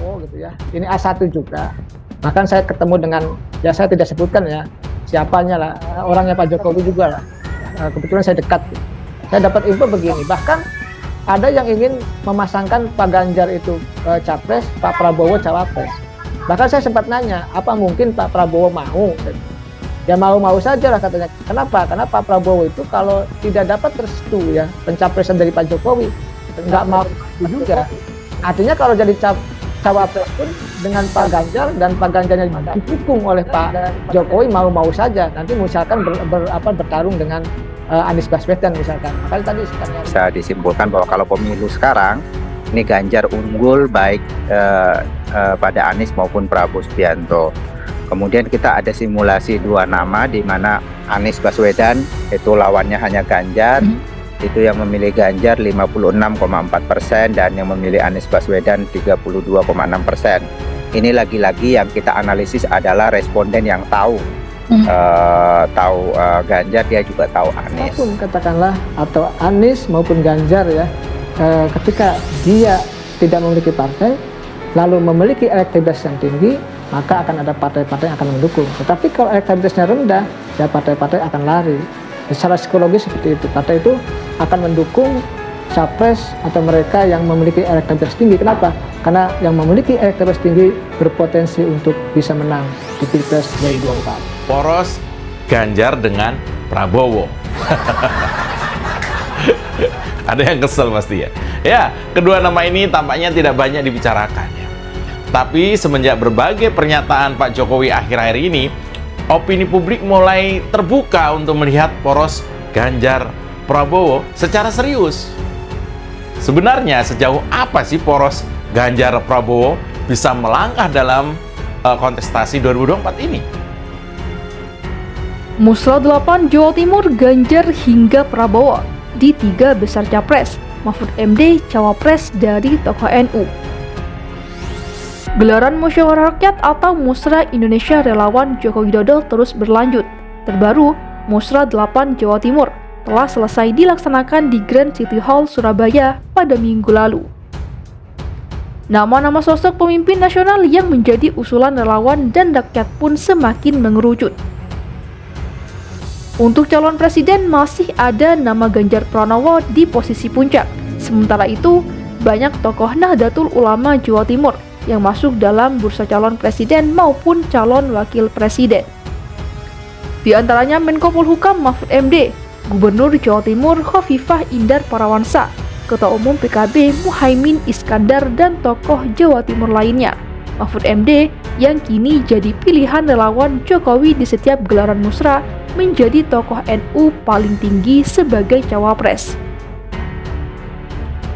Prabowo gitu ya. Ini A1 juga. Bahkan saya ketemu dengan, ya saya tidak sebutkan ya siapanya lah, orangnya Pak Jokowi juga lah. Kebetulan saya dekat. Saya dapat info begini, bahkan ada yang ingin memasangkan Pak Ganjar itu capres, Pak Prabowo cawapres. Bahkan saya sempat nanya, apa mungkin Pak Prabowo mau? Ya mau-mau saja lah katanya. Kenapa? Karena Pak Prabowo itu kalau tidak dapat restu ya pencapresan dari Pak Jokowi, nggak mau juga. Artinya kalau jadi cawapres pun dengan Pak Ganjar dan Pak Ganjarnya didukung oleh Pak Jokowi mau-mau saja. Nanti misalkan bertarung dengan Anies Baswedan misalkan. Makanya tadi bisa disimpulkan bahwa kalau pemilu sekarang ini Ganjar unggul baik pada Anies maupun Prabowo Subianto. Kemudian kita ada simulasi dua nama di mana Anies Baswedan itu lawannya hanya Ganjar. Itu yang memilih Ganjar 56,4% dan yang memilih Anies Baswedan 32,6%. Ini lagi-lagi yang kita analisis adalah responden yang tahu Ganjar, dia juga tahu Anies. Apapun katakanlah atau Anies maupun Ganjar ya, ketika dia tidak memiliki partai lalu memiliki elektabilitas yang tinggi, maka akan ada partai-partai yang akan mendukung. Tetapi kalau elektabilitasnya rendah, ya partai-partai akan lari. Secara psikologis seperti itu, partai itu akan mendukung capres atau mereka yang memiliki elektabilitas tinggi. Kenapa? Karena yang memiliki elektabilitas tinggi berpotensi untuk bisa menang di Pilpres 2024. Poros Ganjar dengan Prabowo. Ada yang kesel pasti ya. Ya, kedua nama ini tampaknya tidak banyak dibicarakan ya. Tapi semenjak berbagai pernyataan Pak Jokowi akhir-akhir ini, opini publik mulai terbuka untuk melihat poros Ganjar Prabowo secara serius. Sebenarnya sejauh apa sih poros Ganjar Prabowo bisa melangkah dalam kontestasi 2024 ini? Musrah 8 Jawa Timur, Ganjar hingga Prabowo di 3 besar capres, Mahfud MD cawapres dari tokoh NU. Gelaran Musyawarah Rakyat atau Musrah Indonesia Relawan Joko Widodo terus berlanjut. Terbaru, Musrah 8 Jawa Timur telah selesai dilaksanakan di Grand City Hall Surabaya pada minggu lalu. Nama-nama sosok pemimpin nasional yang menjadi usulan relawan dan rakyat pun semakin mengerucut. Untuk calon presiden masih ada nama Ganjar Pranowo di posisi puncak. Sementara itu, banyak tokoh Nahdlatul Ulama Jawa Timur yang masuk dalam bursa calon presiden maupun calon wakil presiden. Di antaranya Menko Polhukam Mahfud MD, Gubernur Jawa Timur Khofifah Indar Parawansa, Ketua Umum PKB Muhaimin Iskandar dan tokoh Jawa Timur lainnya. Mahfud MD yang kini jadi pilihan relawan Jokowi di setiap gelaran musrah menjadi tokoh NU paling tinggi sebagai cawapres.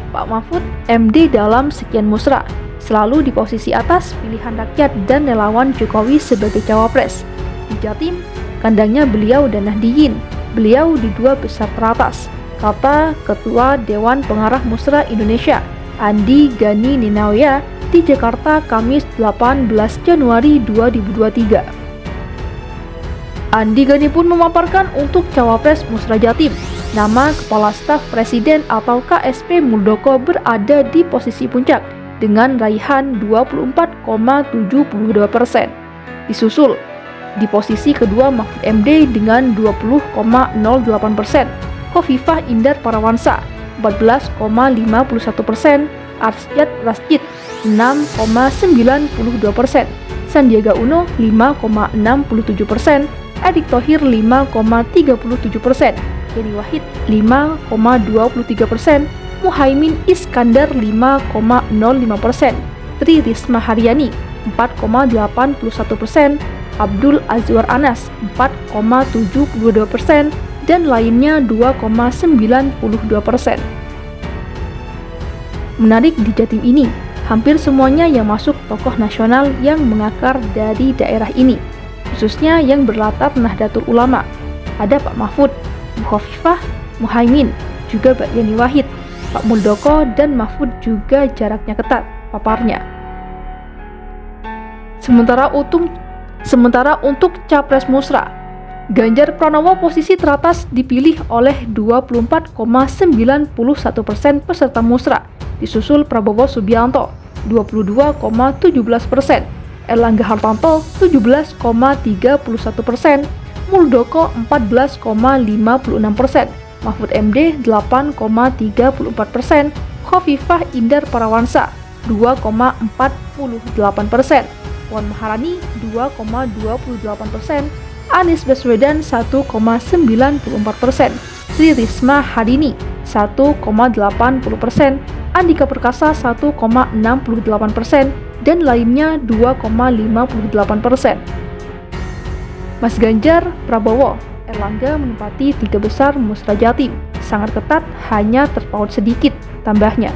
Pak Mahfud MD dalam sekian musrah selalu di posisi atas pilihan rakyat dan relawan Jokowi sebagai cawapres. Di Jatim, kandangnya beliau dan Nahdliyin, beliau di 2 besar teratas, kata Ketua Dewan Pengarah Musrah Indonesia, Andi Gani Ninawaya, di Jakarta, Kamis 18 Januari 2023. Andi Gani pun memaparkan untuk cawapres Musrah Jatim, nama Kepala Staf Presiden atau KSP Muldoko berada di posisi puncak dengan raihan 24,72%. Disusul di posisi kedua Mahfud MD dengan 20,08%, Khofifah Indar Parawansa 14,51%, Arsyad Rashid 6,92%, Sandiaga Uno 5,67%, Erick Thohir 5,37%, Yeni Wahid 5,23%, Muhaimin Iskandar 5,05%, Tri Risma Haryani 4,81%, Abdul Azwar Anas 4,72%, dan lainnya 2,92%. Menarik di Jatim ini, hampir semuanya yang masuk tokoh nasional yang mengakar dari daerah ini, khususnya yang berlatar Nahdlatul Ulama. Ada Pak Mahfud, Bu Khofifah, Muhaimin, juga Mbak Yeni Wahid, Pak Muldoko, dan Mahfud juga jaraknya ketat paparnya. Sementara untuk Capres Musrah, Ganjar Pranowo posisi teratas dipilih oleh 24,91% peserta Musrah, disusul Prabowo Subianto 22,17%, Erlangga Hartarto 17,31%, Muldoko 14,56%, Mahfud MD 8,34%, Khofifah Indar Parawansa 2,48%, Puan Maharani 2,28%, Anies Baswedan 1,94%, Tri Risma Hadini 1,80%, Andika Perkasa 1,68%, dan lainnya 2,58%. Mas Ganjar, Prabowo, Erlangga menempati 3 besar Musra Jatim. Sangat ketat, hanya terpaut sedikit, tambahnya.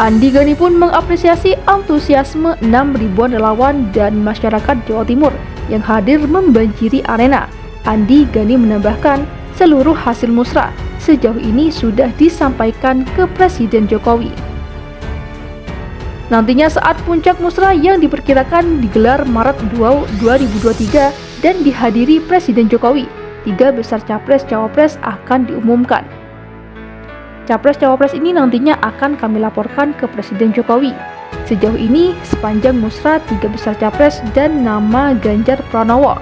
Andi Gani pun mengapresiasi antusiasme 6.000-an relawan dan masyarakat Jawa Timur yang hadir membanjiri arena. Andi Gani menambahkan, seluruh hasil musra sejauh ini sudah disampaikan ke Presiden Jokowi. Nantinya saat puncak musra yang diperkirakan digelar Maret 2023 dan dihadiri Presiden Jokowi, 3 besar Capres-Cawapres akan diumumkan. Capres-Cawapres ini nantinya akan kami laporkan ke Presiden Jokowi. Sejauh ini, sepanjang musra 3 besar Capres dan nama Ganjar Pranowo,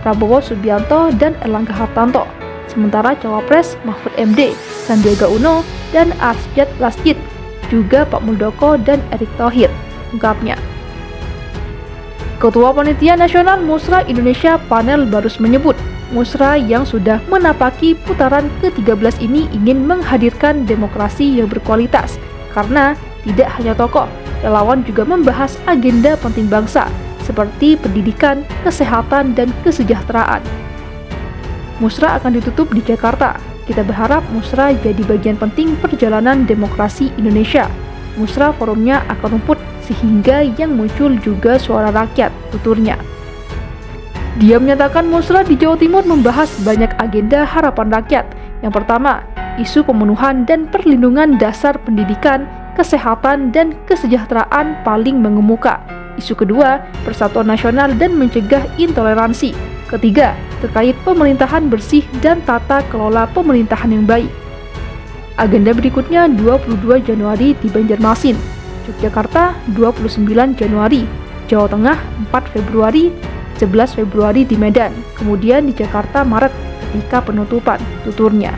Prabowo Subianto, dan Erlangga Hartarto. Sementara Cawapres Mahfud MD, Sandiaga Uno, dan Arsyad Rashid, juga Pak Muldoko dan Erick Thohir, ungkapnya. Ketua Panitia Nasional Musra Indonesia Panel Barus menyebut, musra yang sudah menapaki putaran ke-13 ini ingin menghadirkan demokrasi yang berkualitas, karena tidak hanya tokoh, relawan juga membahas agenda penting bangsa, seperti pendidikan, kesehatan, dan kesejahteraan. Musra akan ditutup di Jakarta. Kita berharap musra jadi bagian penting perjalanan demokrasi Indonesia. Musra forumnya akan rumput sehingga yang muncul juga suara rakyat, tuturnya. Dia menyatakan musra di Jawa Timur membahas banyak agenda harapan rakyat. Yang pertama, isu pemenuhan dan perlindungan dasar pendidikan, kesehatan, dan kesejahteraan paling mengemuka. Isu kedua, persatuan nasional dan mencegah intoleransi. Ketiga, terkait pemerintahan bersih dan tata kelola pemerintahan yang baik. Agenda berikutnya 22 Januari di Banjarmasin, Yogyakarta 29 Januari, Jawa Tengah 4 Februari, 11 Februari di Medan, kemudian di Jakarta Maret ketika penutupan, tuturnya.